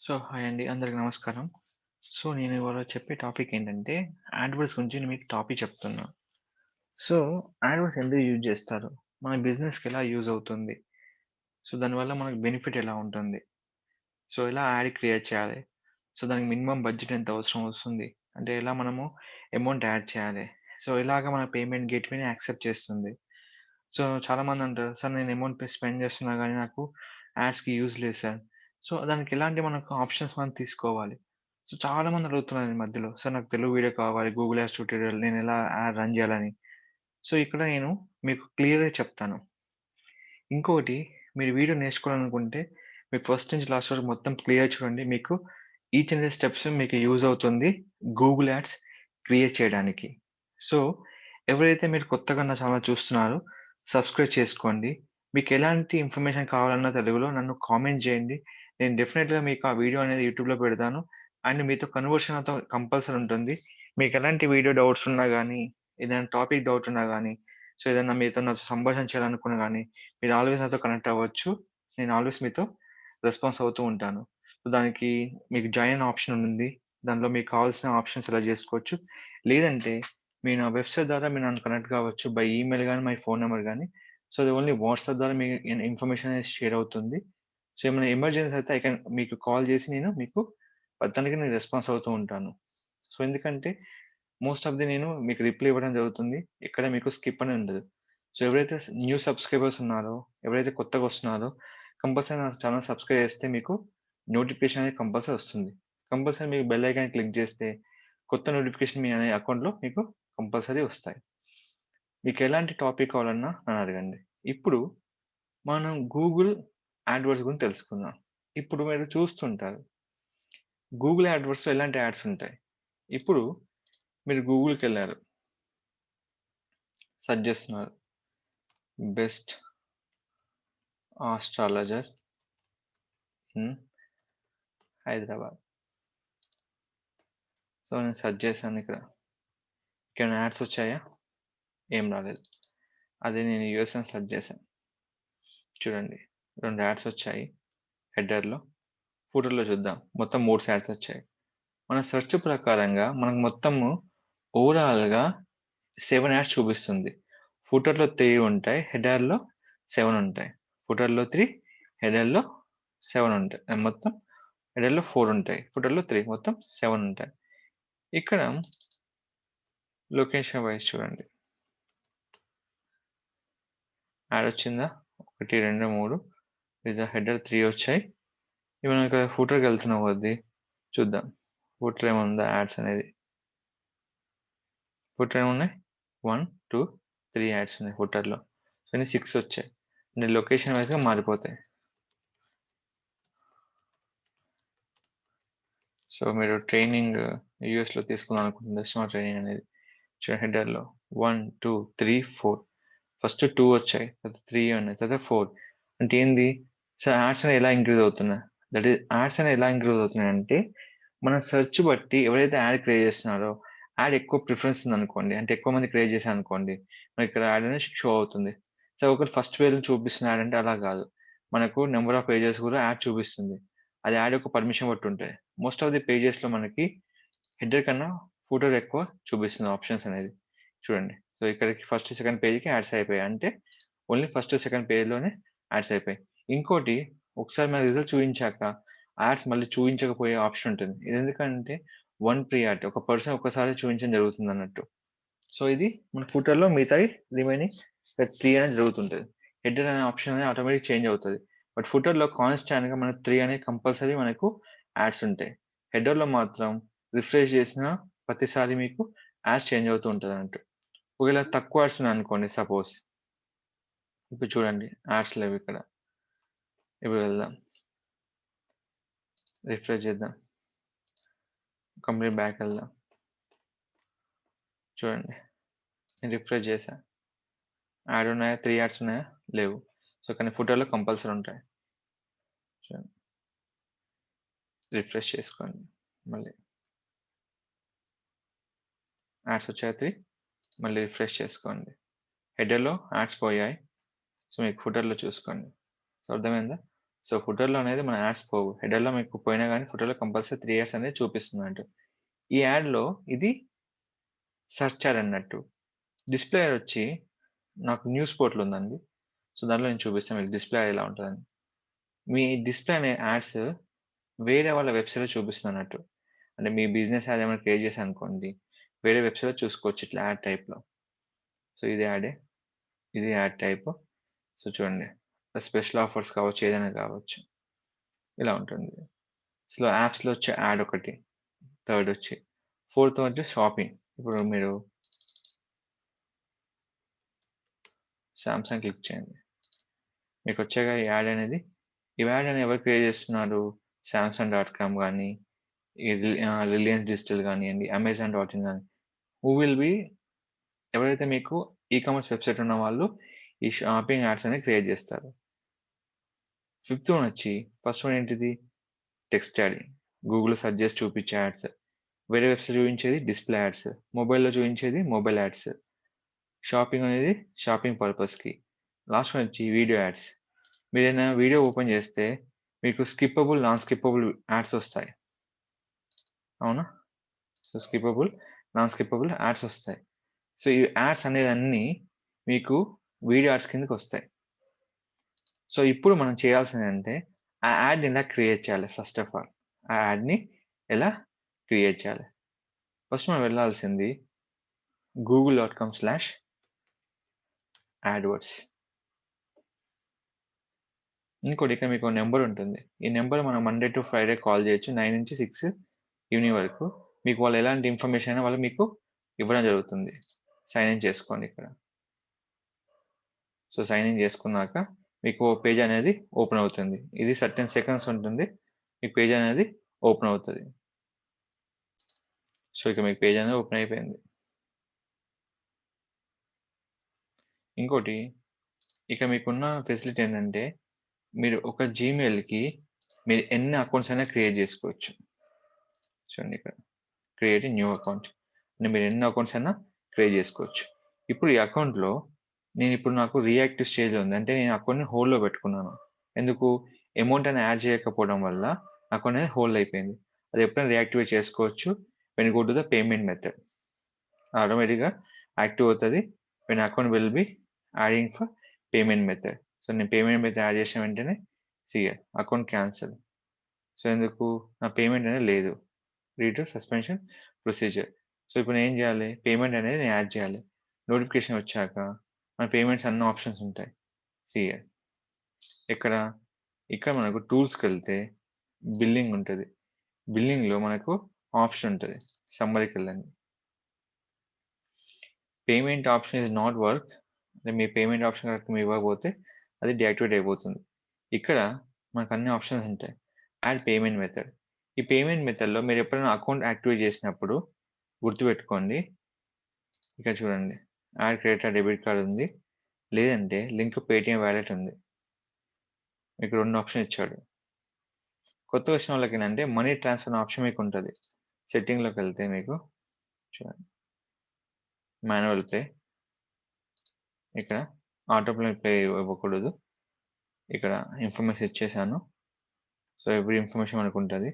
Hi అండి. అందరికి నమస్కారం. నేను ఇవాళ చెప్పే టాపిక్ ఏంటంటే, యాడ్వర్డ్స్ గురించి నేను మీకు టాపిక్ చెప్తున్నా. సో, యాడ్వర్డ్స్ ఎందుకు యూజ్ జేస్తారు? మన బిజినెస్‌కి ఎలా యూజ్ అవుతుంది? దానివల్ల మనకు బెనిఫిట్ ఎలా ఉంటుంది? ఎలా యాడ్ క్రియేట్ చేయాలి? దానికి మినిమమ్ బడ్జెట్ ఎంత అవసరం వస్తుంది? అంటే ఎలా మనము అమౌంట్ యాడ్ చేయాలి? ఎలాగ మన పేమెంట్ గేట్‌వేని యాక్సెప్ట్ చేస్తుంది? చాలామంది అంటారు, "సార్ నేను అమౌంట్ స్పెండ్ చేస్తున్నా గానీ నాకు యాడ్స్‌కి యూజ్ లేదు సార్." దానికి ఎలాంటి మనకు ఆప్షన్స్ మనం తీసుకోవాలి? చాలామంది అడుగుతున్నారు ఈ మధ్యలో, "సార్ నాకు తెలుగు వీడియో కావాలి. గూగుల్ యాడ్స్ ట్యూటోరియల్ నేనెలా యాడ్ రన్ చేయాలని?" ఇక్కడ నేను మీకు క్లియర్‌గా చెప్తాను. ఇంకొకటి, మీరు వీడియో నేర్చుకోవాలనుకుంటే మీరు ఫస్ట్ నుంచి లాస్ట్ వరకు మొత్తం క్లియర్ చూడండి. మీకు ఈచ్ అండ్ ఎవరీ స్టెప్స్ మీకు యూజ్ అవుతుంది గూగుల్ యాడ్స్ క్రియేట్ చేయడానికి. సో, ఎవరైతే మీరు కొత్తగా నా ఛానెల్ చూస్తున్నారో సబ్స్క్రైబ్ చేసుకోండి. మీకెలాంటి ఇన్ఫర్మేషన్ కావాలన్నా తెలుగులో నన్ను కామెంట్ చేయండి. నేను డెఫినెట్‌గా మీకు ఆ వీడియో అనేది యూట్యూబ్‌లో పెడతాను. అండ్ మీతో కన్వర్షన్ నాతో కంపల్సరీ ఉంటుంది. మీకెలాంటి వీడియో డౌట్స్ ఉన్నా గానీ, ఏదైనా టాపిక్ డౌట్ ఉన్నా గానీ, ఏదన్నా మీతో నాతో సంభాషణ చేయాలనుకున్నా గానీ, మీరు ఆల్వేస్ నాతో కనెక్ట్ అవ్వచ్చు. నేను ఆల్వేస్ మీతో రెస్పాన్స్ అవుతూ ఉంటాను. దానికి మీకు జాయిన్ ఆప్షన్ ఉంది. దానిలో మీకు కావాల్సిన ఆప్షన్ సెలెక్ట్ జేసుకోవచ్చు. లేదంటే మీరు నా వెబ్‌సైట్ ద్వారా మీరు నన్ను కనెక్ట్ కావచ్చు. బై ఈమెయిల్ గానీ, మై ఫోన్ నంబర్ గానీ. అది ఓన్లీ వాట్సాప్ ద్వారా మీ ఇన్ఫర్మేషన్ అనేది షేర్ అవుతుంది. ఏమైనా ఎమర్జెన్సీ అయితే ఐ కెన్ మీకు కాల్ జేసి నేను మీకు దానికి నేను రెస్పాన్స్ అవుతూ ఉంటాను. ఎందుకంటే మోస్ట్ ఆఫ్ నేను మీకు రిప్లై ఇవ్వడం జరుగుతుంది. ఎక్కడ మీకు స్కిప్ అని ఉండదు. ఎవరైతే న్యూ సబ్‌స్క్రైబర్స్ ఉన్నారో, ఎవరైతే కొత్తగొస్తున్నారో కంపల్సరీ నా ఛానెల్ సబ్‌స్క్రైబ్ చేస్తే మీకు నోటిఫికేషన్ అనేది కంపల్సరీ వస్తుంది. కంపల్సరీ మీరు బెల్ ఐకాన్ క్లిక్ చేస్తే కొత్త నోటిఫికేషన్ మీ అకౌంట్‌లో మీకు కంపల్సరీ వస్తాయి. మీకెలాంటి టాపిక్ కావాలన్నా నన్నడగండి. ఇప్పుడు మనం గూగుల్ యాడ్వర్డ్స్ గురించి తెలుసుకుందాం. ఇప్పుడు మీరు చూస్తుంటారు. గూగుల్ యాడ్వర్డ్స్‌లో ఎలాంటి యాడ్స్ ఉంటాయి? ఇప్పుడు మీరు గూగుల్‌కెళ్లారు. సెర్చ్ చేస్తున్నారు. Best astrologer in Hyderabad. నేను సెర్చ్ చేశానిక్కడ. ఇంకేమైనా యాడ్స్ వచ్చాయా? ఏం రాలేదు. అదే నేను యూఎస్ అని సెర్చ్ చేశాను. చూడండి 2 యాడ్స్ వచ్చాయి. హెడర్‌లో, ఫూటర్‌లో చూద్దాం. మొత్తం 3 యాడ్స్ వచ్చాయి. మన సెర్చ్ ప్రకారంగా మనకు మొత్తము ఓవరాల్‌గా 7 యాడ్స్ చూపిస్తుంది. ఫూటర్‌లో 3 ఉంటాయి. హెడర్‌లో 7 ఉంటాయి. ఫూటర్‌లో 3, హెడర్‌లో 7 ఉంటాయి. మొత్తం హెడర్‌లో 4 ఉంటాయి. ఫూటర్‌లో 3 మొత్తం 7 ఉంటాయి. ఇక్కడ లొకేషన్ వైస్ చూడండి. యాడ్ వచ్చిందా? 1, 2, 3 హెడర్ 3 వచ్చాయి. ఇవి మనం ఇక్కడ ఫూటర్‌కెళ్తున్న కొద్దీ చూద్దాం. ఫూటర్ ఏముందా యాడ్స్ అనేది. ఫూటర్ ఏమున్నాయి? 1, 2, 3 యాడ్స్ ఉన్నాయి ఫూటర్‌లో. ఇన్ని 6 వచ్చాయి. అంటే లొకేషన్ వైస్‌గా మారిపోతాయి. మీరు ట్రైనింగ్ యూఎస్‌లో తీసుకుందామనుకుంటున్నారు. స్మార్ట్ ట్రైనింగ్ అనేది. హెడర్‌లో 1, 2, 3, 4 ఫస్ట్ 2 వచ్చాయి. తర్వాత 3 ఉన్నాయి. తర్వాత 4 అంటే ఏంది? యాడ్స్ అనేవి ఎలా ఇంక్రీజ్ అవుతున్నాయి? దట్ ఈస్ యాడ్స్ అనేవి ఎలా ఇంక్రీజ్ అవుతున్నాయంటే, మన సెర్చ్ బట్టి ఎవరైతే యాడ్ క్రియేట్ చేస్తున్నారో, యాడ్ ఎక్కువ ప్రిఫరెన్స్ ఉందనుకోండి. అంటే ఎక్కువ మంది క్రియేట్ చేశారనుకోండి. మనకిక్కడ యాడ్ అనేది షో అవుతుంది. ఒకవేళ ఫస్ట్ పేజ్‌లో చూపిస్తున్న యాడ్ అంటే అలా కాదు. మనకు నంబర్ ఆఫ్ పేజెస్ కూడా యాడ్ చూపిస్తుంది. అది యాడ్ యొక్క పర్మిషన్ బట్టి ఉంటాయి. మోస్ట్ ఆఫ్ ది పేజెస్‌లో మనకి హెడర్ కన్నా ఫూటర్ ఎక్కువ చూపిస్తుంది ఆప్షన్స్ అనేది. చూడండి. ఇక్కడికి ఫస్ట్, సెకండ్ పేజ్‌కి యాడ్స్ అయిపోయాయి. అంటే ఓన్లీ ఫస్ట్, సెకండ్ పేజ్‌లోనే యాడ్స్ అయిపోయాయి. ఇంకోటి ఒకసారి మన రిజల్ట్ చూయించాక యాడ్స్ మళ్ళీ చూయించకపోయే ఆప్షన్ ఉంటుంది. ఇదెందుకంటే వన్ ప్రీ యాడ్ ఒక పర్సన్ ఒక్కసారే చూయించడం జరుగుతుందన్నట్టు. ఇది మన ఫూటర్‌లో మిగతాయి రిమైనింగ్ 3 అనేది జరుగుతుంటది. హెడర్ అనే ఆప్షన్ అనేది ఆటోమేటిక్ చేంజ్ అవుతది. బట్ ఫూటర్‌లో కాన్స్టాంట్‌గా మనకు 3 అనేది కంపల్సరీ మనకు యాడ్స్ ఉంటాయి. హెడర్‌లో మాత్రం రిఫ్రెష్ చేసిన ప్రతిసారి మీకు యాడ్స్ చేంజ్ అవుతూ ఉంటదన్నట్టు. ఒకవేళ తక్కువ యాడ్స్ ఉన్నాయనుకోండి సపోజ్. ఇప్పుడు చూడండి యాడ్స్ లేవిక్కడ. ఇప్పుడు వెళ్దాం. రిఫ్రెష్ చేద్దాం. కంప్లీట్ బ్యాకెళ్దాం. చూడండి. నేను రిఫ్రెష్ చేశా. యాడ్ ఉన్నాయా? 3 యాడ్స్ ఉన్నాయా? లేవు. కానీ ఫూటర్‌లో కంపల్సరీ ఉంటాయి. చూడండి. రిఫ్రెష్ చేసుకోండి మళ్ళీ. యాడ్స్ వచ్చాయా 3? మళ్ళీ రిఫ్రెష్ చేసుకోండి. హెడర్‌లో యాడ్స్ పోయాయి. మీకు ఫూటర్‌లో చూసుకోండి. అర్థమైందా? సో, ఫుటర్‌లో అనేది మన యాడ్స్ పోవు. హెడర్‌లో మీకు పోయినా గానీ ఫుటర్‌లో కంపల్సరీ 3 యాడ్స్ అనేది చూపిస్తుందన్నట్టు. ఈ యాడ్‌లో ఇది సెర్చ్ యాడ్ అన్నట్టు. డిస్‌ప్లే యాడ్ వచ్చి నాకు న్యూస్ పోర్టల్ ఉందండి. సో, దాంట్లో నేను చూపిస్తాను మీకు డిస్‌ప్లే యాడ్ ఎలా ఉంటదని. మీ డిస్‌ప్లే అనే యాడ్స్ వేరే వాళ్ళ వెబ్‌సైట్‌లో చూపిస్తుందన్నట్టు. అంటే మీ బిజినెస్ యాడ్ ఏమైనా క్రియేట్ చేశారనుకోండి, వేరే వెబ్‌సైట్‌లో చూసుకోవచ్చు ఇట్లా యాడ్ టైప్‌లో. సో, ఇది యాడే. ఇది యాడ్ టైపు. సో, చూడండి. స్పెషల్ ఆఫర్స్ కావచ్చు, ఏదైనా కావచ్చు. ఇలా ఉంటుంది. యాప్స్‌లో వచ్చే యాడ్ ఒకటి. థర్డ్ వచ్చి. ఫోర్త్ వచ్చి షాపింగ్. ఇప్పుడు మీరు సామ్‌సంగ్ క్లిక్ చేయండి. మీకొచ్చాక ఈ యాడ్ అనేది. ఈ యాడ్ అనేది ఎవరు క్రియేట్ చేస్తున్నారు? సామ్‌సంగ్ డాట్ కామ్ గాని, రిలయన్స్ డిజిటల్ గానియండి, అమెజాన్ డాట్ ఇన్ గాని, హూ విల్ బి ఎవరైతే మీకు ఈ కామర్స్ వెబ్‌సైట్ ఉన్న వాళ్ళు ఈ షాపింగ్ యాడ్స్ అనేవి క్రియేట్ చేస్తారు. ఫిఫ్త్ వన్ వచ్చి ఫస్ట్ వన్ ఏంటిది? Text add. గూగుల్‌లో సెర్చ్ చేసి చూపించే యాడ్స్. వేరే వెబ్‌సైట్ చూపించేది డిస్‌ప్లే యాడ్స్. మొబైల్‌లో చూపించేది మొబైల్ యాడ్స్. షాపింగ్ అనేది షాపింగ్ పర్పస్‌కి. లాస్ట్ వన్ వచ్చి వీడియో యాడ్స్. మీరేదైనా వీడియో ఓపెన్ చేస్తే మీకు స్కిప్పబుల్, నాన్ స్కిప్పబుల్ యాడ్స్ వస్తాయి. అవునా? So, skippable, non skippable ads వస్తాయి. సో, ఈ యాడ్స్ అనేదన్నీ మీకు వీడియో యాడ్స్ కిందకొస్తాయి. సో, ఇప్పుడు మనం చేయాల్సిందేంటంటే, ఆ యాడ్‌ని ఎలా క్రియేట్ చేయాలి ఫస్ట్ ఆఫ్ ఆల్. ఆ యాడ్‌ని ఎలా క్రియేట్ చేయాలి? ఫస్ట్ మనం వెళ్ళాల్సింది google.com/adwords. ఇంకోటి ఇక్కడ మీకో నంబర్ ఉంటుంది. ఈ నంబర్ మనం మండే టు ఫ్రైడే కాల్ చేయొచ్చు. 9-6 ఈవినింగ్ వరకు. మీకు వాళ్ళు ఎలాంటి ఇన్ఫర్మేషన్ అయినా వాళ్ళు మీకు ఇవ్వడం జరుగుతుంది. సైన్ ఇన్ చేసుకోండి ఇక్కడ. సో, సైన్ ఇన్ చేసుకున్నాక మీకు ఓ పేజ్ అనేది ఓపెన్ అవుతుంది. ఇది సర్టెన్ సెకండ్స్ ఉంటుంది. మీ పేజ్ అనేది ఓపెన్ అవుతది. సో, ఇక మీకు పేజ్ అనేది ఓపెన్ అయిపోయింది. ఇంకోటి ఇక మీకున్న ఫెసిలిటీ ఏంటంటే, మీరు ఒక జీమెయిల్‌కి మీరు ఎన్ని అకౌంట్స్ అయినా క్రియేట్ చేసుకోవచ్చు. చూడండి ఇక్కడ. Create a new account. అంటే మీరు ఎన్ని అకౌంట్స్ అయినా క్రియేట్ చేసుకోవచ్చు. ఇప్పుడు ఈ అకౌంట్‌లో నేనిప్పుడు నాకు రీయాక్టివ్ స్టేజ్‌లో ఉంది. అంటే నేను అకౌంట్‌ని హోల్డ్‌లో పెట్టుకున్నాను. ఎందుకు? అమౌంట్ అని యాడ్ చేయకపోవడం వల్ల అకౌంట్ అనేది హోల్డ్ అయిపోయింది. అది ఎప్పుడైనా రీయాక్టివేట్ చేసుకోవచ్చు. When you go to the payment method. ఆటోమేటిక్‌గా యాక్టివ్ అవుతది. When account will be adding for payment method. So, నేను పేమెంట్ మెథడ్ యాడ్ చేసిన వెంటనే సీ అకౌంట్ క్యాన్సెల్. సో, ఎందుకు? నా పేమెంట్ అనేది లేదు. Lead to suspension procedure. So, ఇప్పుడు నేనేం జేయాలి? పేమెంట్ అనేది నేను యాడ్ చేయాలి. నోటిఫికేషన్ వచ్చాక మన పేమెంట్స్ అన్ని ఆప్షన్స్ ఉంటాయి. సీ ఇక్కడ, ఇక్కడ మనకు టూల్స్‌కెళ్తే బిల్లింగ్ ఉంటది. బిల్లింగ్‌లో మనకు ఆప్షన్ ఉంటది. సమ్మరీకెళ్ళండి. Payment option is not work. అంటే మీ పేమెంట్ ఆప్షన్ కనుక మీరు ఇవ్వకపోతే అది డీయాక్టివేట్ అయిపోతుంది. ఇక్కడ మనకు అన్ని ఆప్షన్స్ ఉంటాయి. Add payment method. ఈ పేమెంట్ మెథడ్‌లో మీరు ఎప్పుడైనా అకౌంట్ యాక్టివేట్ చేసినప్పుడు గుర్తుపెట్టుకోండి. ఇక్కడ చూడండి. యాడ్ క్రెడిట్ డెబిట్ కార్డ్ ఉంది. లేదంటే లింక్ పేటీఎం వాలెట్ ఉంది. మీకు 2 ఆప్షన్ ఇచ్చాడు. కొత్తగా వచ్చిన వాళ్ళకేంటంటే మనీ ట్రాన్స్‌ఫర్ అనే ఆప్షన్ మీకుంటది. సెట్టింగ్‌లోకెళ్తే మీకు చూడండి. Manual pay. ఇక్కడ ఆటో పే ఇవ్వకూడదు. ఇక్కడ ఇన్ఫర్మేషన్ ఇచ్చేసాను. సో, ఎవ్రి ఇన్ఫర్మేషన్ మనకుంటది.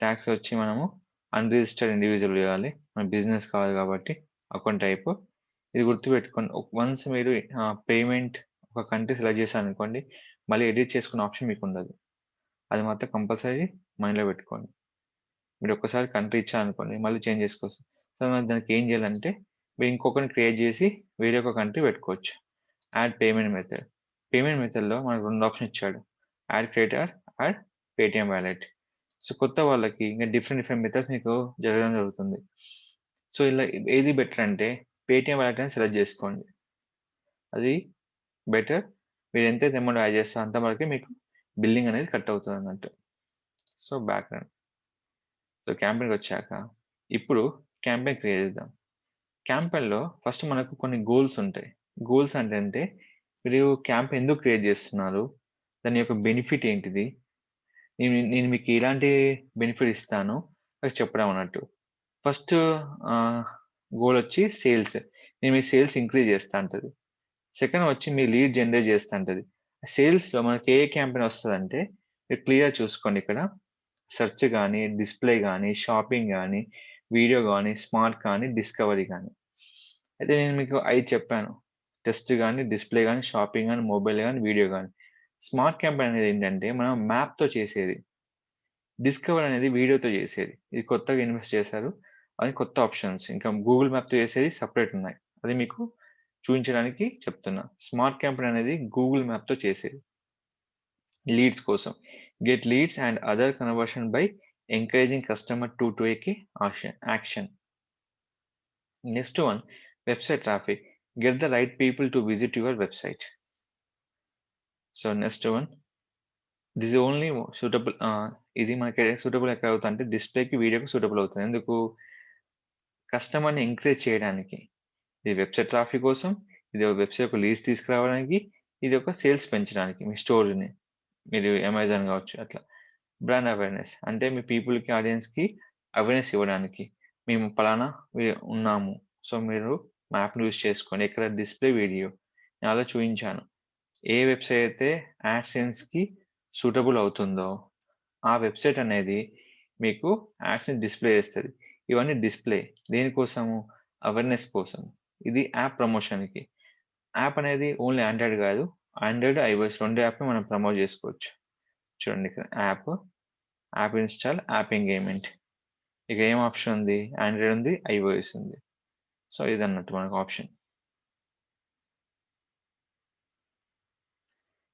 టాక్స్ వచ్చి మనము అన్‌రిజిస్టర్డ్ ఇండివిడ్యువల్ ఇవ్వాలి. మన బిజినెస్ కాదు కాబట్టి అకౌంట్ టైపు. ఇది గుర్తుపెట్టుకోండి. వన్స్ మీరు పేమెంట్ ఒక కంట్రీ సెలెక్ట్ చేశారనుకోండి, మళ్ళీ ఎడిట్ చేసుకునే ఆప్షన్ మీకుండదు. అది మాత్రం కంపల్సరీ మైండ్‌లో పెట్టుకోండి. మీరు ఒక్కసారి కంట్రీ ఇచ్చారనుకోండి, మళ్ళీ చేంజ్ చేసుకోవచ్చు. సో, మరి దానికి ఏం చేయాలంటే, మీరు ఇంకొకరిని క్రియేట్ చేసి వేరే ఒక కంట్రీ పెట్టుకోవచ్చు. Add payment method. పేమెంట్ మెథడ్‌లో మనకు 2 ఆప్షన్ ఇచ్చాడు. Add creditor, add Paytm wallet. So, కొత్త వాళ్ళకి ఇంకా డిఫరెంట్ మెథడ్స్ మీకు జరగడం జరుగుతుంది. సో, ఇలా ఏది బెటర్ అంటే పేటీఎం వాలెట్ అని సెలెక్ట్ చేసుకోండి. అది బెటర్. మీరు ఎంతైతే అమౌంట్ యాడ్ చేస్తారో అంత వరకే మీకు బిల్లింగ్ అనేది కట్ అవుతదన్నట్టు. సో, బ్యాక్ రండి. సో, క్యాంపెయిన్‌కొచ్చాక ఇప్పుడు క్యాంపెయిన్ క్రియేట్ చేద్దాం. క్యాంపెయిన్‌లో ఫస్ట్ మనకు కొన్ని గోల్స్ ఉంటాయి. గోల్స్ అంటే మీరు క్యాంపెయిన్ ఎందుకు క్రియేట్ చేస్తున్నారు? దాని యొక్క బెనిఫిట్ ఏంటిది? నేను నేను మీకు ఎలాంటి బెనిఫిట్ ఇస్తాను అది చెప్పడం అన్నట్టు. ఫస్ట్ ఆహ్, గోల్ వచ్చి సేల్స్. నేను మీ సేల్స్ ఇంక్రీజ్ చేస్తా అంటది. సెకండ్ వచ్చి మీ లీడ్ జనరేట్ చేస్తా అంటది. సేల్స్‌లో మనకి ఏ క్యాంపెయిన్ వస్తదంటే, మీరు క్లియర్‌గా చూసుకోండి ఇక్కడ. సెర్చ్ గాని, డిస్‌ప్లే గాని, షాపింగ్ గాని, వీడియో గాని, స్మార్ట్ కానీ, డిస్కవరీ గాని. అయితే నేను మీకు 5 చెప్పాను. టెస్ట్ గాని, డిస్‌ప్లే గాని, షాపింగ్ గాని, మొబైల్ గాని, వీడియో గాని. స్మార్ట్ క్యాంపెయిన్ అనేది ఏంటంటే, మనం మ్యాప్‌తో చేసేది. డిస్కవర్ అనేది వీడియోతో చేసేది. ఇది కొత్తగా ఇన్వెస్ట్ చేశారు. అది కొత్త ఆప్షన్స్. ఇంకా గూగుల్ మ్యాప్‌తో చేసేది సెపరేట్ ఉన్నాయి. అది మీకు చూయించడానికి చెప్తున్నా. స్మార్ట్ క్యాంపెయిన్ అనేది గూగుల్ మ్యాప్‌తో చేసేది. లీడ్స్ కోసం. Get leads and other conversion by encouraging customer to take a action. Next one website traffic. Get the right people to visit your website. So, next one this only suitable ఇది మనకి suitable ఎక్కడ అవుతదంటే డిస్‌ప్లేకి, వీడియోకి suitable అవుతుంది. ఎందుకు? కస్టమర్‌ని encourage చేయడానికి. ఇది website traffic కోసం, ఇది వెబ్‌సైట్‌కి లీడ్స్ తీసుకురావడానికి, ఇది ఒక సేల్స్ పెంచడానికి మీ స్టోర్‌ని. మీరు అమెజాన్ గావచ్చు అట్లా. బ్రాండ్ అవేర్‌నెస్ అంటే మీ పీపుల్‌కి, ఆడియన్స్‌కి అవేర్‌నెస్ ఇవ్వడానికి. మేము పలానా ఉన్నాము. సో, మీరు మ్యాప్‌ని యూజ్ చేసుకోండి. ఇక్కడ డిస్‌ప్లే, వీడియో. నేను అలా చూయించాను. ఏ వెబ్‌సైట్ అయితే యాడ్‌సెన్స్‌కి సూటబుల్ అవుతుందో, ఆ వెబ్‌సైట్ అనేది మీకు యాడ్స్‌ని డిస్‌ప్లే చేస్తది. ఇవన్నీ డిస్‌ప్లే దేనికోసము? అవేర్‌నెస్ కోసం. ఇది యాప్ ప్రమోషన్‌కి. యాప్ అనేది ఓన్లీ ఆండ్రాయిడ్ గాదు. ఆండ్రాయిడ్, ఐఓఎస్ 2 యాప్‌ని మనం ప్రమోట్ జేసుకోవచ్చు. చూడండి ఇక్కడ యాప్ ఇన్‌స్టాల్, యాప్ ఎంగేజ్‌మెంట్. ఇక ఏం ఆప్షన్ ఉంది? ఆండ్రాయిడ్ ఉంది, ఐఓఎస్ ఉంది. సో, ఇదన్నట్టు మనకు ఆప్షన్.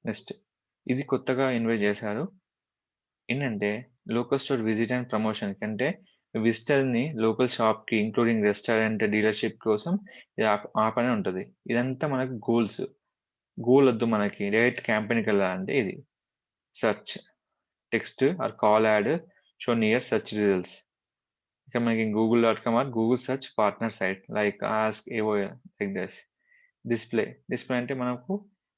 నెక్స్ట్ ఇది కొత్తగా ఇన్వైట్ జేశారు. ఏంటంటే లోకల్ స్టోర్ విజిట్ అండ్ ప్రమోషన్‌కి అంటే విజిటర్‌ని లోకల్ షాప్‌కి ఇంక్లూడింగ్ రెస్టారెంట్, డీలర్‌షిప్ కోసం ఈ యాప్ అనేది ఉంటది. ఇదంతా మనకు గోల్స్. గోల్ ఒద్దు మనకి. డైరెక్ట్ క్యాంపెయిన్‌కెళ్ళాలంటే ఇది. Search, text or call ad show near search results. ఇక మనకి Google com or Google search partner site like ask AOL like this. Display అంటే మనకు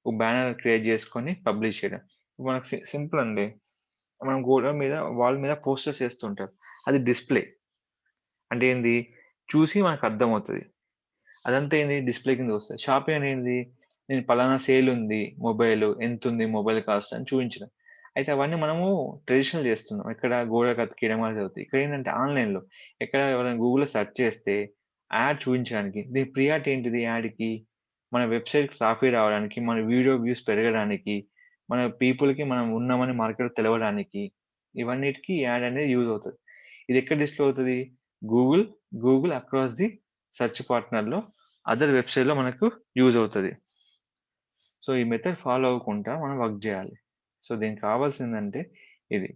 ఒక బ్యానర్ క్రియేట్ చేసుకొని పబ్లిష్ చేయడం. ఇప్పుడు మనకు సింపుల్ అండి. మనం గోడ మీద, వాల్ మీద పోస్టర్స్ ఏస్తుంటారు. అది డిస్‌ప్లే. అంటే ఏంది? చూసి మనకర్థమవుతది. అదంతా ఏంది? డిస్‌ప్లే కిందకొస్తది. షాపింగ్ అనేది ఏంది? నేను పలానా సేల్ ఉంది. ఎంతుంది మొబైల్ కాస్ట్ అని చూయించడం. అయితే అవన్నీ మనము ట్రెడిషనల్ చేస్తున్నాం. ఎక్కడ గోడకి అతికియడం అది అవుతాయి. ఇక్కడేంటంటే ఆన్‌లైన్‌లో ఎక్కడ ఎవరైనా గూగుల్‌లో సెర్చ్ చేస్తే యాడ్ చూయించడానికి. దీని ప్రియారిటీ ఏంటిది యాడ్‌కి? మన వెబ్‌సైట్‌కి ట్రాఫిక్ రావడానికి, మన వీడియో వ్యూస్ పెరగడానికి, మన పీపుల్‌కి మనం ఉన్నామని మార్కెట్‌లో తెలవడానికి, ఇవన్నిటికి యాడ్ అనేది యూజ్ అవుతది. ఇది ఎక్కడ డిస్‌ప్లే అవుతది? Google, Google across the search పార్ట్నర్‌లో అదర్ వెబ్‌సైట్‌లో మనకు యూజ్ అవుతది. సో, ఈ మెథడ్ ఫాలో అవ్వకుండా మనం వర్క్ జేయాలి. సో, దీనికి కావాల్సిందంటే ఇది.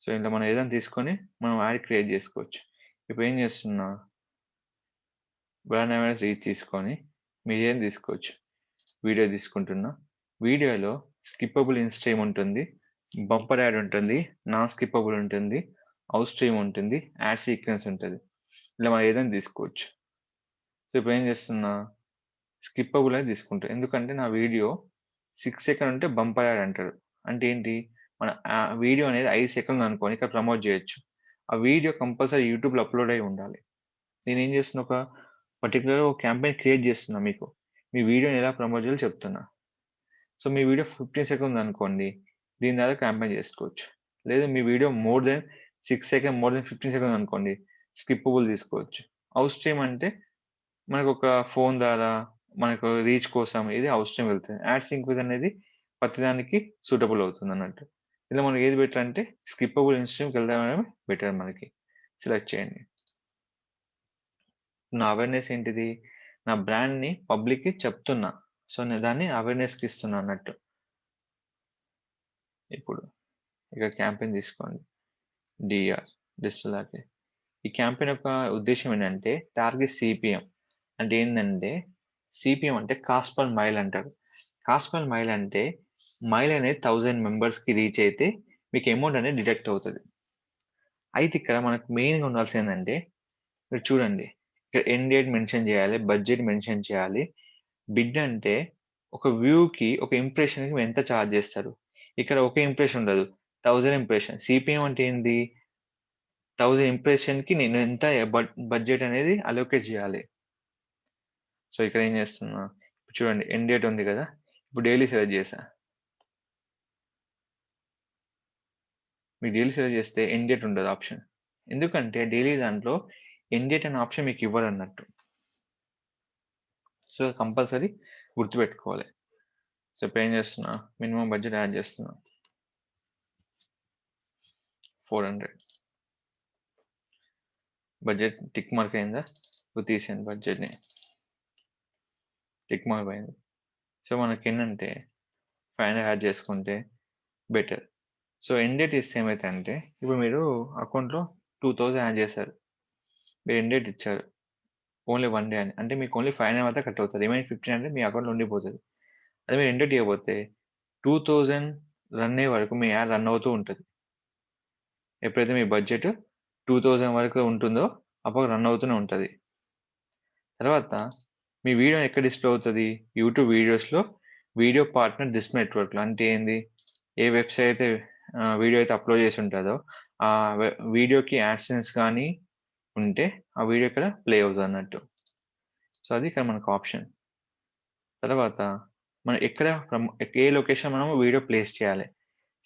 సో, ఇందులో మనం ఏదైనా తీసుకొని మనం యాడ్ క్రియేట్ జేసుకోవచ్చు. ఇప్పుడేం జేస్తున్నా, బ్రాండ్ అవేర్‌నెస్ రీచ్ తీసుకొని మీడియాని తీసుకోవచ్చు. వీడియో తీసుకుంటున్నా. వీడియోలో స్కిప్పబుల్ ఇన్ స్ట్రీమ్ ఉంటుంది. బంపర్ యాడ్ ఉంటుంది. నాన్ స్కిప్పబుల్ ఉంటుంది. ఔట్ స్ట్రీమ్ ఉంటుంది. యాడ్ సీక్వెన్స్ ఉంటది. ఇలా మనం ఏదైనా తీసుకోవచ్చు. సో, ఇప్పుడేం జేస్తున్నా స్కిప్పబుల్ అనేది తీసుకుంటా. ఎందుకంటే నా వీడియో 6 సెకండ్ ఉంటే బంపర్ యాడ్ అంటారు. అంటే ఏంటి? మన వీడియో అనేది 5 సెకన్లనుకోని ఇక్కడ ప్రమోట్ జేయొచ్చు. ఆ వీడియో కంపల్సరీ యూట్యూబ్‌లో అప్‌లోడ్ అయ్యి ఉండాలి. నేనేం చేస్తున్నా ఒక పర్టిక్యులర్‌గా ఒక క్యాంపెయిన్ క్రియేట్ చేస్తున్నా మీకు. మీ వీడియోని ఎలా ప్రమోట్ చేయాలో చెప్తున్నా. సో, మీ వీడియో 15 సెకండ్స్ అనుకోండి. దీని ద్వారా క్యాంపెయిన్ చేసుకోవచ్చు. లేదు మీ video more than 6 second, more than 15 seconds అనుకోండి. స్కిప్పబుల్ తీసుకోవచ్చు. ఔట్ స్ట్రీమ్ అంటే మనకొక ఫోను ద్వారా మనకు రీచ్ కోసం ఇది అవసరం వెళ్తుంది. యాడ్ సింక్విజ్ అనేది ప్రతిదానికి సూటబుల్ అవుతుందన్నట్టు. ఇలా మనం ఏది బెటర్ అంటే స్కిప్పబుల్ ఇన్‌స్ట్రీమ్‌కెళ్ళడమే బెటర్ మనకి. సెలెక్ట్ చేయండి. నా అవేర్‌నెస్ ఏంటిది? నా బ్రాండ్‌ని పబ్లిక్‌కి చెప్తున్నా. సో, నేను దాన్ని అవేర్‌నెస్‌కి ఇస్తున్నా అన్నట్టు. ఇప్పుడు ఇక క్యాంపెయిన్ తీసుకోండి. DR digital RK. ఈ క్యాంపెయిన్ యొక్క ఉద్దేశ్యం ఏంటంటే టార్గెట్ సీపీఎం. అంటే ఏందంటే సీపీఎం అంటే కాస్ట్ పర్ మైల్ అంటారు. కాస్ట్ పర్ మైల్ అంటే మైల్ అనేది 1000 మెంబర్స్‌కి రీచ్ అయితే మీకు అమౌంట్ అనేది డిడక్ట్ అవుతది. అయితే ఇక్కడ మనకు మెయిన్‌గా ఉండాల్సిందేంటంటే మీరు చూడండి. ఇక్కడ ఎండ్ డేట్ మెన్షన్ చేయాలి. బడ్జెట్ మెన్షన్ చేయాలి. బిడ్ అంటే ఒక వ్యూకి, ఒక ఇంప్రెషన్‌కి ఎంత చార్జ్ చేస్తారు? ఇక్కడ ఒక ఇంప్రెషన్ ఉండదు. 1000 ఇంప్రెషన్. సీపీఎం అంటే ఏంది? 1000 ఇంప్రెషన్‌కి నేను ఎంత బడ్జెట్ అనేది అలోకేట్ చేయాలి. సో, ఇక్కడ ఏం చేస్తున్నా, ఇప్పుడు చూడండి ఎండ్ డేట్ ఉంది కదా! ఇప్పుడు డైలీ సెలెక్ట్ చేశా. మీరు డైలీ సెలెక్ట్ చేస్తే ఎండ్ డేట్ ఉండదు ఆప్షన్. ఎందుకంటే డైలీ దాంట్లో ఎండ్ డేట్ అనే ఆప్షన్ మీకు ఇవ్వరన్నట్టు. సో, కంపల్సరీ గుర్తుపెట్టుకోవాలి. సో, ఇప్పుడు ఏం చేస్తున్నా, మినిమమ్ బడ్జెట్ యాడ్ చేస్తున్నా. 400 బడ్జెట్ టిక్ మార్క్ అయిందా? ఇప్పుడు తీసేయండి బడ్జెట్‌ని. టిక్ మార్క్ అయింది. సో, మనకేంటంటే 500 యాడ్ చేసుకుంటే బెటర్. సో, ఎండ్ డేట్ ఇస్తే ఏమైతదంటే, ఇప్పుడు మీరు అకౌంట్‌లో 2000 యాడ్ చేశారు. మీరు ఎండ్ డేట్ ఇచ్చారు. ఓన్లీ 1 డే అని. అంటే మీకు ఓన్లీ 500 మాత్రం కట్ అవుతది. రిమైనింగ్ 1500 మీ అకౌంట్‌లో ఉండిపోతది. అదే మీరు ఎండ్ డేట్ ఇయ్యకపోతే 2000 రన్ అయ్యే వరకు మీ యాడ్ రన్ అవుతూ ఉంటది. ఎప్పుడైతే మీ బడ్జెట్ 2000 వరకు ఉంటుందో అప్పుడు రన్ అవుతూనే ఉంటది. తర్వాత మీ వీడియో ఎక్కడ డిస్ప్లే అవుతది? యూట్యూబ్ వీడియోస్‌లో వీడియో పార్ట్నర్ డిస్ప్లే నెట్వర్క్‌లో. అంటే ఏంది? ఏ వెబ్‌సైట్ అయితే వీడియో అయితే అప్‌లోడ్ చేసి ఉంటదో ఆ వీడియోకి యాడ్సెన్స్ గానీ ఉంటే ఆ వీడియో ఇక్కడ ప్లే అవుతదన్నట్టు. సో, అది ఇక్కడ మనకు ఆప్షన్. తర్వాత మనం ఎక్కడ ఏ లొకేషన్ మనం వీడియో ప్లేస్ చేయాలి.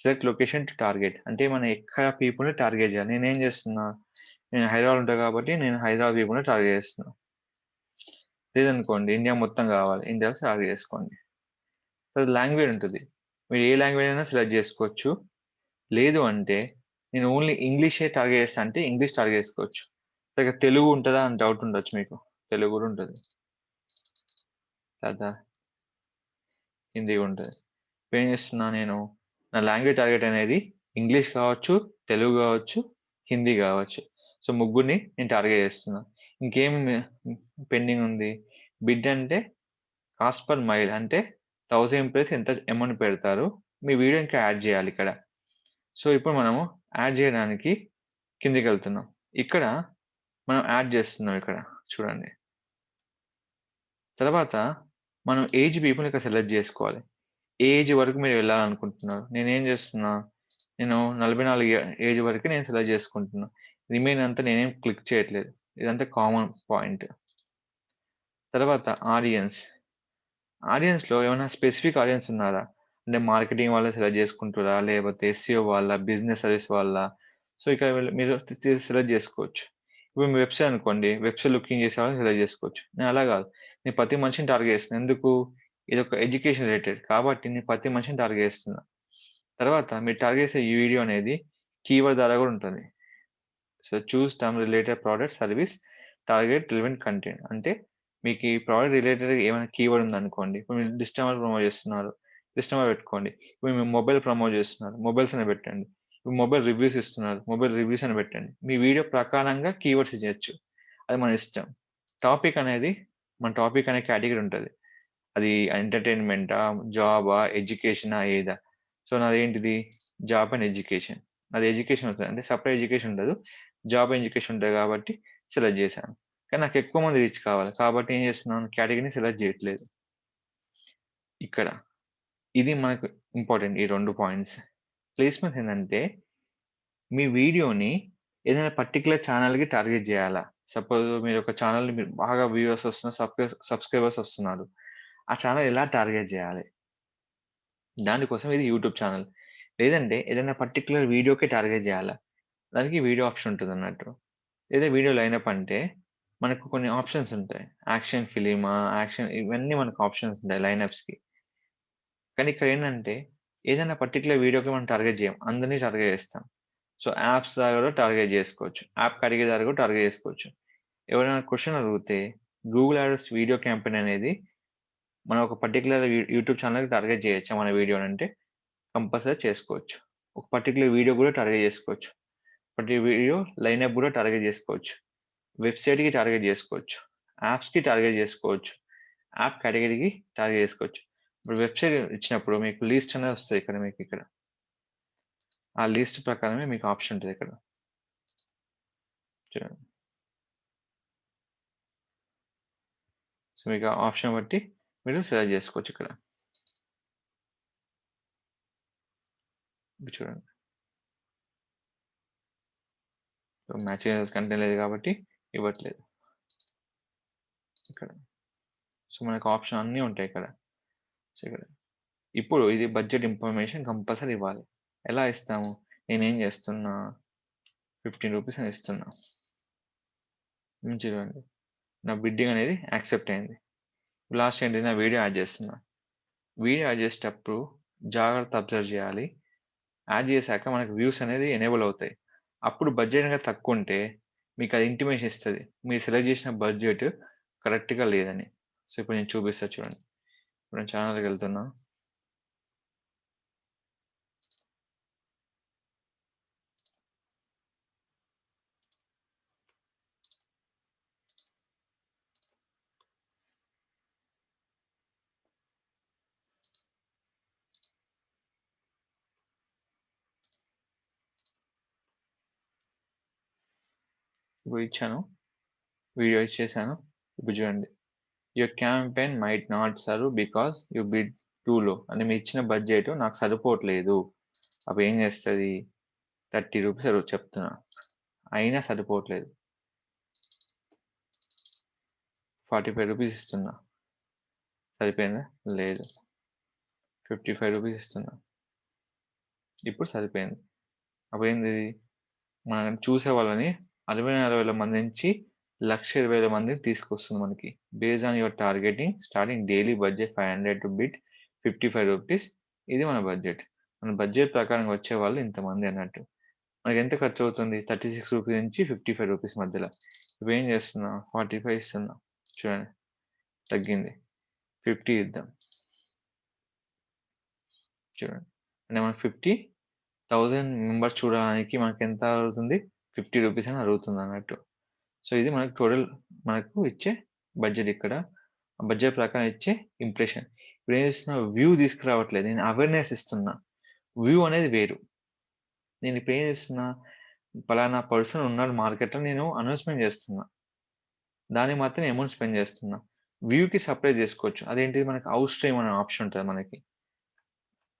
Select location to target. అంటే మనం ఎక్కడ పీపుల్‌ని టార్గెట్ చేయాలి. నేనేం చేస్తున్నా, నేను హైదరాబాద్‌లో ఉంటా కాబట్టి నేను హైదరాబాద్ పీపుల్‌ని టార్గెట్ చేస్తున్నా. లేదనుకోండి ఇండియా మొత్తం కావాలి. ఇండియా టార్గెట్ చేసుకోండి. తర్వాత లాంగ్వేజ్ ఉంటది. మీరు ఏ లాంగ్వేజ్ అయినా సెలెక్ట్ చేసుకోవచ్చు. లేదు అంటే నేను ఓన్లీ ఇంగ్లీషే టార్గెట్ చేస్తా అంటే ఇంగ్లీష్ టార్గెట్ చేసుకోవచ్చు. ఇక తెలుగు ఉంటదా అని డౌట్ ఉండొచ్చు మీకు. తెలుగు కూడా ఉంటది. తర్వాత హిందీ ఉంటది. ఇప్పుడు ఏం చేస్తున్నా నేను, నా లాంగ్వేజ్ టార్గెట్ అనేది ఇంగ్లీష్ కావచ్చు, తెలుగు కావచ్చు, హిందీ కావచ్చు. సో, ముగ్గురిని నేను టార్గెట్ చేస్తున్నా. ఇంకేం పెండింగ్ ఉంది. బిడ్ అంటే కాస్ట్ పర్ మైల్ అంటే 1000 ఎంప్లాయీస్ ఎంత అమౌంట్ పెడతారు. మీ వీడియో ఇంకా యాడ్ చేయాలి ఇక్కడ. సో, ఇప్పుడు మనము యాడ్ చేయడానికి కిందకెళ్తున్నాం. ఇక్కడ మనం యాడ్ చేస్తున్నాం ఇక్కడ చూడండి. తర్వాత మనం ఏజ్ పీపుల్‌ని ఇక్కడ సెలెక్ట్ చేసుకోవాలి. ఏ ఏజ్ వరకు మీరు వెళ్ళాలనుకుంటున్నారు? నేనేం చేస్తున్నా, నేను 44 ఏజ్ వరకే నేను సెలెక్ట్ చేసుకుంటున్నా. రిమైన్ అంతా నేనేం క్లిక్ చేయట్లేదు. ఇదంతా కామన్ పాయింట్. తర్వాత ఆడియన్స్. ఆడియన్స్‌లో ఏమైనా స్పెసిఫిక్ ఆడియన్స్ ఉన్నారా? అంటే మార్కెటింగ్ వాళ్ళు సెలెక్ట్ చేసుకుంటుర్రా? లేకపోతే ఎస్‌సిఓ వాళ్ళా? బిజినెస్ సర్వీస్ వాళ్ళా? సో, ఇక్కడ మీరు సెలెక్ట్ చేసుకోవచ్చు. ఇప్పుడు మీ వెబ్‌సైట్ అనుకోండి. వెబ్‌సైట్ లుకింగ్ చేసే వాళ్ళని సెలెక్ట్ చేసుకోవచ్చు. నేను అలా కాదు. నేను ప్రతి మనిషిని టార్గెట్ చేస్తున్నా. ఎందుకు? ఇదొక ఎడ్యుకేషన్ రిలేటెడ్. కాబట్టి నేను ప్రతి మనిషిని టార్గెట్ చేస్తున్నా. తర్వాత మీరు టార్గెట్ చేసే ఈ వీడియో అనేది కీవర్డ్ ద్వారా కూడా ఉంటుంది. So, choose term related product, service, target relevant content. అంటే మీకు ఈ ప్రొడక్ట్ రిలేటెడ్‌గా ఏమైనా కీవర్డ్ ఉందనుకోండి. ఇప్పుడు మీరు డిస్టమర్ ప్రమోట్ చేస్తున్నారు. డిస్టమర్ పెట్టుకోండి. ఇప్పుడు మీరు మొబైల్ ప్రమోట్ చేస్తున్నారు. మొబైల్స్ అని పెట్టండి. ఇప్పుడు మొబైల్ రివ్యూస్ ఇస్తున్నారు. మొబైల్ రివ్యూస్ అని పెట్టండి. మీ వీడియో ప్రకారంగా కీవర్డ్స్ ఇయ్యొచ్చు. అది మన ఇష్టం. టాపిక్ అనేది మన టాపిక్ అనే కేటగరీ ఉంటది. అది ఎంటర్‌టైన్‌మెంటా? జాబా? ఎడ్యుకేషనా? ఏదా? సో, నాదేంటిది జాబ్ అండ్ ఎడ్యుకేషన్. నాది ఎడ్యుకేషన్ ఉంటది. అంటే సెపరేట్ ఎడ్యుకేషన్ ఉండదు. జాబ్, ఎడ్యుకేషన్ ఉంటది కాబట్టి సెలెక్ట్ చేశాను. కానీ నాకు ఎక్కువ మంది రీచ్ కావాలి. కాబట్టి ఏం చేస్తున్నాను కేటగరీని సెలెక్ట్ చేయట్లేదు. ఇక్కడ. ఇది మనకు ఇంపార్టెంట్ ఈ 2 పాయింట్స్. ప్లేస్‌మెంట్స్ ఏందంటే మీ వీడియోని ఏదైనా పర్టిక్యులర్ ఛానెల్‌కి టార్గెట్ జేయాలా? సపోజ్ మీరొక ఛానెల్‌ని మీరు బాగా వ్యూవర్స్ వస్తున్నారు, సబ్‌స్క్రైబర్స్ వస్తున్నారు. ఆ ఛానెల్ ఎలా టార్గెట్ జేయాలి? దానికోసం ఇది యూట్యూబ్ ఛానెల్. లేదంటే ఏదైనా పర్టిక్యులర్ వీడియోకే టార్గెట్ జేయాలా? దానికి వీడియో ఆప్షన్ ఉంటదన్నట్టు. లేదా వీడియో లైనప్ అంటే మనకు కొన్ని ఆప్షన్స్ ఉంటాయి. యాక్షన్ ఫిల్మా, యాక్షన్ ఇవన్నీ మనకు ఆప్షన్స్ ఉంటాయి లైనప్స్‌కి. కానీ ఇక్కడేంటంటే ఏదైనా పర్టిక్యులర్ వీడియోకి మనం టార్గెట్ జేయం. అందరిని టార్గెట్ జేస్తాం. సో, యాప్స్ ద్వారా కూడా టార్గెట్ జేసుకోవచ్చు. యాప్ కేటగరీ ద్వారా కూడా టార్గెట్ జేసుకోవచ్చు. ఎవరైనా క్వెషన్ అడిగితే గూగుల్ యాడ్స్ వీడియో క్యాంపెయిన్ అనేది మనం ఒక పర్టిక్యులర్ యూట్యూబ్ ఛానెల్‌కి టార్గెట్ చేయొచ్చా మన వీడియోనంటే కంపల్సరీ చేసుకోవచ్చు. ఒక పర్టిక్యులర్ వీడియో కూడా టార్గెట్ చేసుకోవచ్చు. ప్రతి వీడియో లైనప్ కూడా టార్గెట్ చేసుకోవచ్చు. వెబ్‌సైట్‌కి టార్గెట్ చేసుకోవచ్చు. యాప్స్‌కి టార్గెట్ చేసుకోవచ్చు. యాప్ కేటగరీకి టార్గెట్ చేసుకోవచ్చు. ఇప్పుడు వెబ్‌సైట్ ఇచ్చినప్పుడు మీకు లిస్ట్ అనేది వస్తది ఇక్కడ మీకిక్కడ. ఆ లిస్ట్ ప్రకారమే మీకు ఆప్షన్ ఉంటదిక్కడ. చూడండి. సో, మీకు ఆ ఆప్షన్ బట్టి మీరు సెలెక్ట్ జేసుకోవచ్చిక్కడ. ఇప్పుడు చూడండి. మ్యాచింగ్ కంటెంట్ లేదు కాబట్టి ఇవ్వట్లేదు ఇక్కడ. సో, మనకు ఆప్షన్ అన్నీ ఉంటాయిక్కడ. సో, ఇక్కడ ఇప్పుడు ఇది బడ్జెట్ ఇన్ఫర్మేషన్ కంపల్సరీ ఇవ్వాలి. ఎలా ఇస్తాము? నేనేం చేస్తున్నా 15 రూపీస్ అని ఇస్తున్నా. చూడండి. నా బిడ్డింగ్ అనేది యాక్సెప్ట్ అయింది. లాస్ట్ ఏంటి నా వీడియో యాడ్ చేస్తున్నా. వీడియో యాడ్ చేసేటప్పుడు జాగ్రత్త అబ్జర్వ్ చేయాలి. యాడ్ చేశాక మనకు వ్యూస్ అనేది ఎనేబుల్ అవుతాయి. అప్పుడు బడ్జెట్ అనేది తక్కువుంటే మీకది ఇంటిమేషన్ ఇస్తది. మీరు సెలెక్ట్ చేసిన బడ్జెట్ కరెక్ట్‌గా లేదని. సో, ఇప్పుడు నేను చూపిస్తా చూడండి. ఇప్పుడు నేను ఛానెల్‌కెళ్తున్నా. ఇప్పుడు ఇచ్చాను. వీడియో ఇచ్చేసాను. ఇప్పుడు చూడండి. Your campaign might not serve because you bid too low అని మీరు ఇచ్చిన బడ్జెట్ నాకు సరిపోవట్లేదు. అప్పుడు ఏం చేస్తది? 30 రూపీస్ చెప్తున్నా. అయినా సరిపోవట్లేదు. 45 రూపీస్ ఇస్తున్నా. సరిపోయిందా? లేదు. 55 రూపీస్ ఇస్తున్నా. ఇప్పుడు సరిపోయింది. అప్పుడేంది? మనం చూసే వాళ్ళని 60,000 మంది నుంచి 1,20,000 మందిని తీసుకొస్తుంది మనకి. Based on your targeting starting daily budget 500 to bid 55 rupees. ఇది మన బడ్జెట్. మన బడ్జెట్ ప్రకారంగా వచ్చేవాళ్ళు ఇంతమంది అన్నట్టు. మనకెంత ఖర్చవుతుంది? 36 రూపీస్ నుంచి 55 రూపీస్ మధ్యలో. ఇప్పుడేం చేస్తున్నా? 45 ఇస్తున్నా. చూడండి తగ్గింది. 50 ఇద్దాం. చూడండి. అంటే మనకు 50,000 మెంబర్స్ చూడడానికి మనకెంత అవుతుంది? 50 రూపీస్ అని అడుగుతుందన్నట్టు. సో, ఇది మనకు టోటల్ మనకు ఇచ్చే బడ్జెట్ ఇక్కడ. ఆ బడ్జెట్ ప్రకారం ఇచ్చే ఇంప్రెషన్. ఇప్పుడేం చేస్తున్నా? వ్యూ తీసుకురావట్లేదు. నేను అవేర్‌నెస్ ఇస్తున్నా. వ్యూ అనేది వేరు. నేను ఇప్పుడేం చేస్తున్నా? పలానా పర్సన్ ఉన్నాడు మార్కెట్‌లో నేను అనౌన్స్‌మెంట్ చేస్తున్నా. దానికి మాత్రం అమౌంట్ స్పెండ్ చేస్తున్నా. వ్యూకి సెపరేట్ చేసుకోవచ్చు. అదేంటిది మనకు అవుట్ స్ట్రీమ్ అనే ఆప్షన్ ఉంటది మనకి.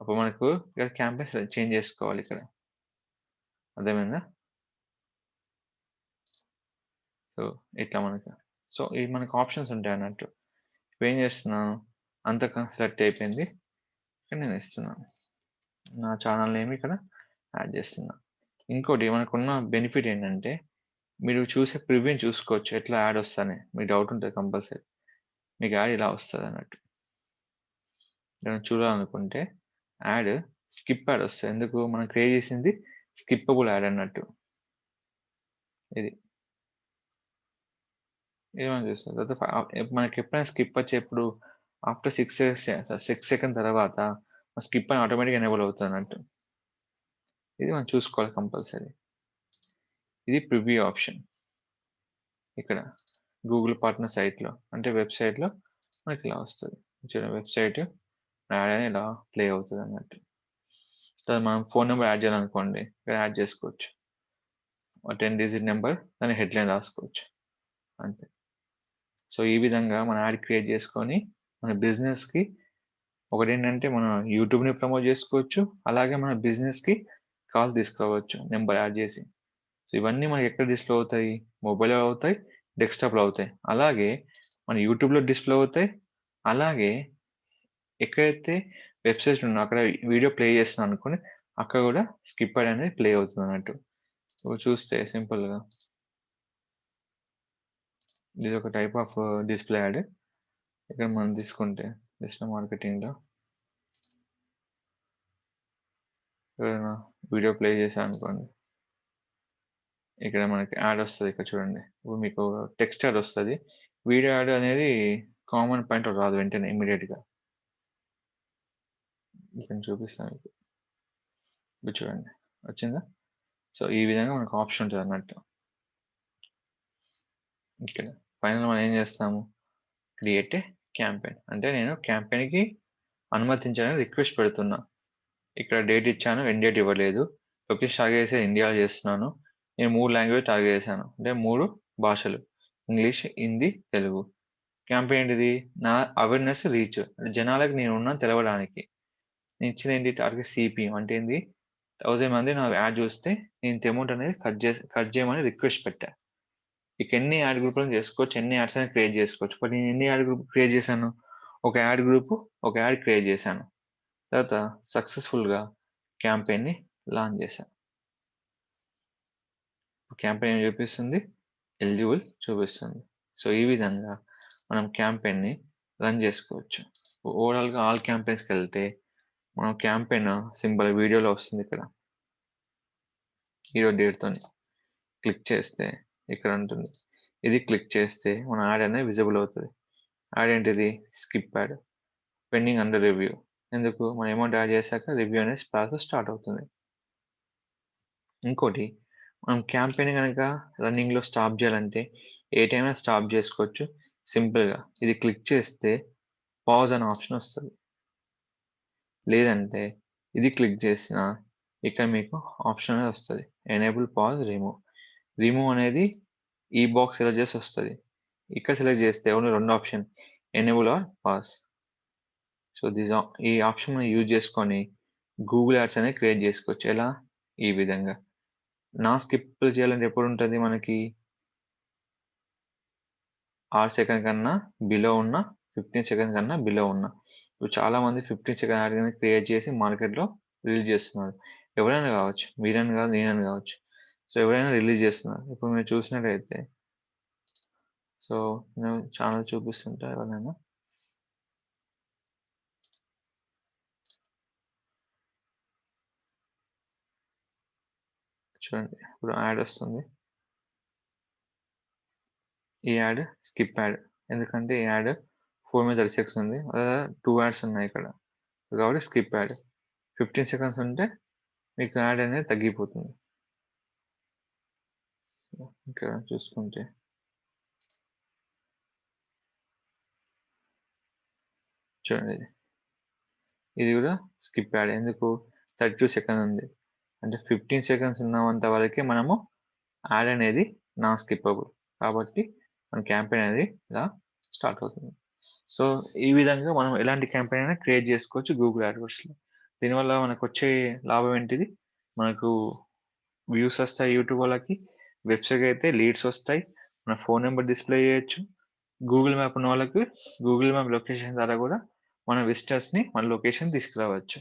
అప్పుడు మనకు ఇక్కడ క్యాంపెయిన్స్ చేంజ్ చేసుకోవాలి ఇక్కడ. అర్థమైందా? సో, ఇట్లా మనకు. సో, ఇవి మనకు ఆప్షన్స్ ఉంటాయన్నట్టు. ఇప్పుడేం చేస్తున్నాను? అంతా సెలెక్ట్ అయిపోయింది. ఇక్కడ నేను ఇస్తున్నాను. నా ఛానల్ నేమ్ ఇక్కడ యాడ్ చేస్తున్నా. ఇంకోటి మనకున్న బెనిఫిట్ ఏంటంటే, మీరు చూసే ప్రివ్యూని చూసుకోవచ్చు. ఎట్లా యాడ్ వస్తదని. మీకు డౌట్ ఉంటది కంపల్సరీ. మీకు యాడ్ ఇలా వస్తదన్నట్టు. ఏదైనా చూడాలనుకుంటే యాడ్ స్కిప్ యాడ్ వస్తది. ఎందుకు? మనం క్రియేట్ చేసింది స్కిప్పబుల్ యాడ్ అన్నట్టు. ఇది. ఇది మనం చూస్తాం. తర్వాత మనకెప్పుడైనా స్కిప్ వచ్చేప్పుడు ఆఫ్టర్ 6 సెకండ్ తర్వాత స్కిప్ అని ఆటోమేటిక్‌గా ఎనేబుల్ అవుతదన్నట్టు. ఇది మనం చూసుకోవాలి కంపల్సరీ. ఇది ప్రివ్యూ ఆప్షన్. ఇక్కడ గూగుల్ పార్ట్నర్ సైట్‌లో అంటే వెబ్‌సైట్‌లో మనకిలా వస్తది. చూడండి వెబ్‌సైట్ యాడ్ అని ఇలా ప్లే అవుతదన్నట్టు. తర్వాత మనం ఫోన్ నంబర్ యాడ్ చేయాలనుకోండి ఇక్కడ యాడ్ చేసుకోవచ్చు. 10 డిజిట్ నంబర్ దాని హెడ్‌లైన్ రాసుకోవచ్చు. అంతే. సో, ఈ విధంగా మనం యాడ్ క్రియేట్ చేసుకొని మన బిజినెస్‌కి ఒకటేంటంటే మనం యూట్యూబ్‌ని ప్రమోట్ చేసుకోవచ్చు. అలాగే మన బిజినెస్‌కి కాల్ తీసుకురావచ్చు నంబర్ యాడ్ చేసి. సో, ఇవన్నీ మనకెక్కడ డిస్‌ప్లే అవుతాయి? మొబైల్‌లో అవుతాయి, డెస్క్‌టాప్‌లో అవుతాయి. అలాగే మన యూట్యూబ్‌లో డిస్‌ప్లే అవుతాయి. అలాగే ఎక్కడైతే వెబ్‌సైట్స్ ఉన్నాయో అక్కడ వీడియో ప్లే చేస్తున్నాననుకోండి, అక్కడ గూడా స్కిప్ యాడ్ అనేది ప్లే అవుతుందన్నట్టు. ఇప్పుడు చూస్తే సింపుల్‌గా ఇదొక టైప్ ఆఫ్ డిస్‌ప్లే యాడ్. ఇక్కడ మనం తీసుకుంటే డిజిటల్ మార్కెటింగ్‌లో ఏదైనా వీడియో ప్లే చేశాననుకోండి. ఇక్కడ మనకి యాడ్ వస్తది. ఇక్కడ చూడండి. ఇప్పుడు మీకు టెక్స్ట్ యాడ్ వస్తది. వీడియో యాడ్ అనేది కామన్ పాయింట్‌లో రాదు వెంటనే ఇమ్మీడియేట్‌గా. ఇక్కడ చూపిస్తాను మీకు. ఇప్పుడు చూడండి. వచ్చిందా? సో, ఈ విధంగా మనకు ఆప్షన్ ఉంటదన్నట్టు. ఇక్కడ ఫైనల్‌గా మనం ఏం చేస్తాము? Create a campaign. అంటే నేను క్యాంపెయిన్‌కి అనుమతించడానికి రిక్వెస్ట్ పెడుతున్నా. ఇక్కడ డేట్ ఇచ్చాను. ఎండ్ డేట్ ఇవ్వలేదు. లొకేషన్ టార్గెట్ చేసేది ఇండియాలో చేస్తున్నాను. నేను 3 లాంగ్వేజ్ టార్గెట్ చేశాను. అంటే 3 భాషలు. ఇంగ్లీష్, హిందీ, తెలుగు. క్యాంపెయిన్ ఏంటిది? నా అవేర్‌నెస్ రీచ్. అంటే జనాలకి నేనున్నాను తెలవడానికి. నేను ఇచ్చిందేంటి టార్గెట్ సీపీఎం అంటే ఏంది? 1000 మంది నా యాడ్ చూస్తే నేను ఇంత అమౌంట్ అనేది కట్ చేయమని రిక్వెస్ట్ పెట్టా. ఇక ఎన్ని యాడ్ గ్రూప్‌లను చేసుకోవచ్చు. ఎన్ని యాడ్స్ అయినా క్రియేట్ చేసుకోవచ్చు. బట్ నేను ఎన్ని యాడ్ గ్రూప్ క్రియేట్ చేశాను? ఒక యాడ్ గ్రూప్, ఒక యాడ్ క్రియేట్ చేశాను. తర్వాత సక్సెస్‌ఫుల్‌గా క్యాంపెయిన్‌ని లాంచ్ చేశాను. క్యాంపెయిన్ ఏం చూపిస్తుంది? ఎలిజిబుల్ చూపిస్తుంది. సో, ఈ విధంగా మనం క్యాంపెయిన్‌ని రన్ చేసుకోవచ్చు. ఓవరాల్‌గా ఆల్ క్యాంపెయిన్స్‌కెళ్తే మనం క్యాంపెయిన్ సింబల్ వీడియోలో వస్తుంది ఇక్కడ. ఈరోజు డేట్‌తోని. క్లిక్ చేస్తే ఇక్కడ ఉంటుంది. ఇది క్లిక్ చేస్తే మన యాడ్ అనేది విజిబుల్ అవుతది. యాడ్ ఏంటిది? Skip add. Pending under review. ఎందుకు? మనం అమౌంట్ యాడ్ చేశాక రివ్యూ అనేది ప్రాసెస్ స్టార్ట్ అవుతుంది. ఇంకోటి మనం క్యాంపెయిన్ గనక రన్నింగ్‌లో స్టాప్ చేయాలంటే ఏ టైమైనా స్టాప్ చేసుకోవచ్చు. సింపుల్‌గా ఇది క్లిక్ చేస్తే పాజ్ అనే ఆప్షన్ వస్తది. లేదంటే ఇది క్లిక్ చేసినా ఇక్కడ మీకు ఆప్షన్ అనేది వస్తది. Enable pause, remove. రిమూవ్ అనేది ఈ బాక్స్ సెలెక్ట్ చేసి వస్తది. ఇక్కడ సెలెక్ట్ చేస్తే only 2 option enable or pause. So, ఈ ఆప్షన్ మనం యూజ్ చేసుకొని గూగుల్ యాడ్స్ అనేది క్రియేట్ చేసుకోవచ్చు. ఎలా? ఈ విధంగా. స్కిప్ చేయాలంటే ఎప్పుడుంటది మనకి 6 సెకండ్ కన్నా బిలో ఉన్న, 15 సెకండ్స్ కన్నా బిలో ఉన్న. ఇప్పుడు చాలామంది 15 సెకండ్ యాడ్ గాని క్రియేట్ చేసి మార్కెట్‌లో రిలీజ్ చేస్తున్నారు. ఎవరైనా కావచ్చు. మీరని కాదు, నేనని కావచ్చు. సో, ఎవరైనా రిలీజ్ చేస్తున్నారు. ఇప్పుడు మీరు చూసినట్టయితే సో, నేను ఛానెల్ చూపిస్తుంటా ఎవరినైనా. చూడండి. ఇప్పుడు యాడ్ వస్తుంది. ఈ యాడ్ స్కిప్ యాడ్. ఎందుకంటే ఈ యాడ్ 4/36 ఉంది. 2 యాడ్స్ ఉన్నాయి ఇక్కడ. కాబట్టి స్కిప్ యాడ్. 15 సెకండ్స్ ఉంటే మీకు యాడ్ అనేది తగ్గిపోతుంది. ఇంకా చూసుకుంటే చూడండి ఇది కూడా స్కిప్ యాడ్. ఎందుకు? 32 సెకండ్ ఉంది. అంటే 15 సెకండ్స్ ఉన్నంత వరకే మనము యాడ్ అనేది స్కిప్పబుల్. కాబట్టి మన క్యాంపెయిన్ అనేది ఇలా స్టార్ట్ అవుతుంది. సో, ఈ విధంగా మనం ఎలాంటి క్యాంపెయిన్ అయినా క్రియేట్ చేసుకోవచ్చు గూగుల్ యాడ్వర్డ్స్‌లో. దీనివల్ల మనకొచ్చే లాభం ఏంటిది? మనకు వ్యూస్ వస్తాయి యూట్యూబ్ వాళ్ళకి. వెబ్‌సైట్‌కి అయితే లీడ్స్ వస్తాయి. మన ఫోన్ నంబర్ డిస్‌ప్లే చేయొచ్చు. గూగుల్ మ్యాప్ ఉన్న వాళ్ళకి గూగుల్ మ్యాప్ లొకేషన్ ద్వారా కూడా మన విజిటర్స్‌ని మన లొకేషన్ తీసుకురావచ్చు.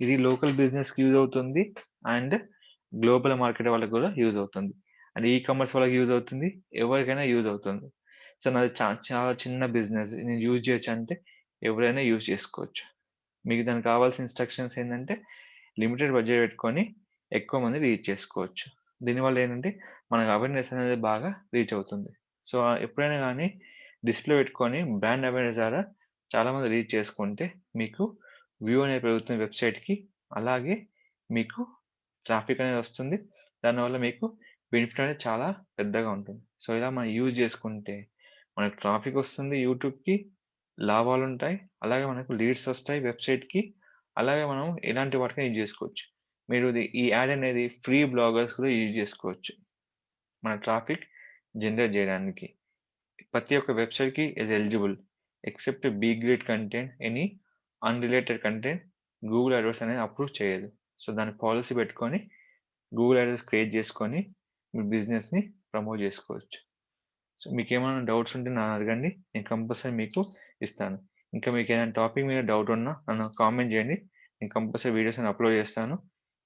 ఇది లోకల్ బిజినెస్‌కి యూజ్ అవుతుంది. అండ్ గ్లోబల్ మార్కెట్ వాళ్ళకి కూడా యూజ్ అవుతుంది. అండ్ ఈ కామర్స్ వాళ్ళకి యూజ్ అవుతుంది. ఎవరికైనా యూజ్ అవుతుంది. సో, నాది చాలా చిన్న బిజినెస్. నేను యూజ్ చేయొచ్చా అంటే ఎవరైనా యూజ్ చేసుకోవచ్చు. మీకు దానికి కావాల్సిన ఇన్‌స్ట్రక్షన్స్ ఏందంటే లిమిటెడ్ బడ్జెట్ పెట్టుకొని ఎక్కువ మంది రీచ్ చేసుకోవచ్చు. దీనివల్ల ఏంటంటే మనకు అవేర్‌నెస్ అనేది బాగా రీచ్ అవుతుంది. సో, ఎప్పుడైనా గానీ డిస్‌ప్లే పెట్టుకొని బ్రాండ్ అవేర్‌నెస్ ద్వారా చాలామంది రీచ్ చేసుకుంటే మీకు వ్యూ అనేది పెరుగుతుంది వెబ్‌సైట్‌కి. అలాగే మీకు ట్రాఫిక్ అనేది వస్తుంది. దానివల్ల మీకు బెనిఫిట్ అనేది చాలా పెద్దగా ఉంటుంది. సో, ఇలా మనం యూజ్ చేసుకుంటే మనకు ట్రాఫిక్ వస్తుంది యూట్యూబ్‌కి, లాభాలుంటాయి. అలాగే మనకు లీడ్స్ వస్తాయి వెబ్‌సైట్‌కి. అలాగే మనం ఎలాంటి వాటికైనా యూజ్ చేసుకోవచ్చు. మీరు ఈ యాడ్ అనేది ఫ్రీ బ్లాగర్స్ కూడా యూజ్ చేసుకోవచ్చు. మన ట్రాఫిక్ జనరేట్ జేయడానికి. ప్రతి ఒక్క వెబ్‌సైట్‌కి ఇది eligible. Except B grade content, any unrelated content Google AdWords అనేది అప్రూవ్ చేయదు. సో, దాని పాలిసీ పెట్టుకొని గూగుల్ అడ్వర్డ్స్ క్రియేట్ చేసుకొని మీ బిజినెస్‌ని ప్రమోట్ జేసుకోవచ్చు. సో, మీకేమైనా డౌట్స్ ఉంటే నన్ను అడగండి. నేను కంపల్సరీ మీకు ఇస్తాను. ఇంకా మీకేదైనా టాపిక్ మీద డౌట్ ఉన్నా నన్ను కామెంట్ జేయండి. నేను కంపల్సరీ వీడియోస్ అన్ని అప్‌లోడ్ చేస్తాను.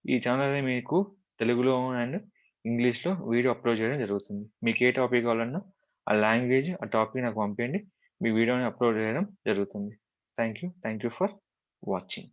ఈ ఛానెల్‌ని మీకు తెలుగులో అండ్ ఇంగ్లీష్‌లో వీడియో అప్‌లోడ్ చేయడం జరుగుతుంది. మీకు ఏ టాపిక్ కావాలన్నా ఆ లాంగ్వేజ్, ఆ టాపిక్ నాకు పంపియండి. మీ వీడియోని అప్‌లోడ్ చేయడం జరుగుతుంది. Thank you. Thank you for watching.